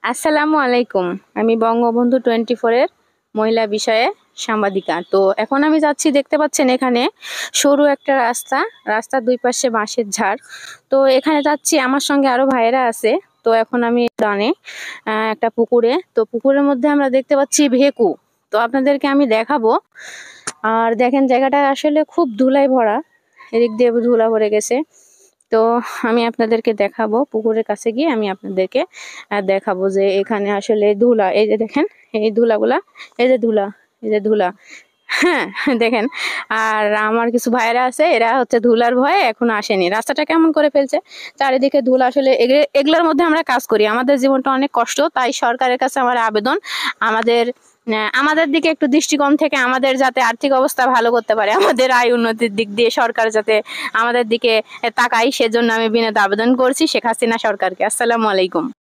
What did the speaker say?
আসসালামু আলাইকুম। আমি বঙ্গবন্ধু 24 এর মহিলা বিষয়ে সাংবাদিকা। তো এখন আমি যাচ্ছি, দেখতে পাচ্ছেন এখানে সরু একটা রাস্তা, রাস্তার দুই পাশে বাঁশের ঝাড়। তো এখানে যাচ্ছি, আমার সঙ্গে আরো ভাইয়েরা আছে। তো এখন আমি ডানে একটা পুকুরে, তো পুকুরের মধ্যে আমরা দেখতে পাচ্ছি ভেকু। তো আপনাদেরকে আমি দেখাবো। আর দেখেন জায়গাটা আসলে খুব ধুলায় ভরা, এদিক দিয়ে ধুলা ভরে গেছে। তো আমি আপনাদেরকে দেখাবো, পুকুরের কাছে গিয়ে আমি আপনাদেরকে দেখাবো যে এখানে আসলে ধুলা, এই যে দেখেন এই ধুলাগুলা, এই যে ধুলা, এই যে ধুলা। হ্যাঁ, দেখেন। আর আমার কিছু ভাইরা আছে, এরা হচ্ছে ধুলার ভয়ে এখনো আসেনি। রাস্তাটা কেমন করে ফেলছে, চারিদিকে ধুলা। আসলে এগুলোর মধ্যে আমরা কাজ করি, আমাদের জীবনটা অনেক কষ্ট। তাই সরকারের কাছে আমার আবেদন, আমাদের আমাদের দিকে একটু দৃষ্টিকোণ থেকে আমাদের যাতে আর্থিক অবস্থা ভালো করতে পারে, আমাদের আয় উন্নতির দিক দিয়ে সরকার যাতে আমাদের দিকে তাকাই, সেজন্য আমি বিনীত আবেদন করছি শেখ হাসিনা সরকারকে। আসসালামু আলাইকুম।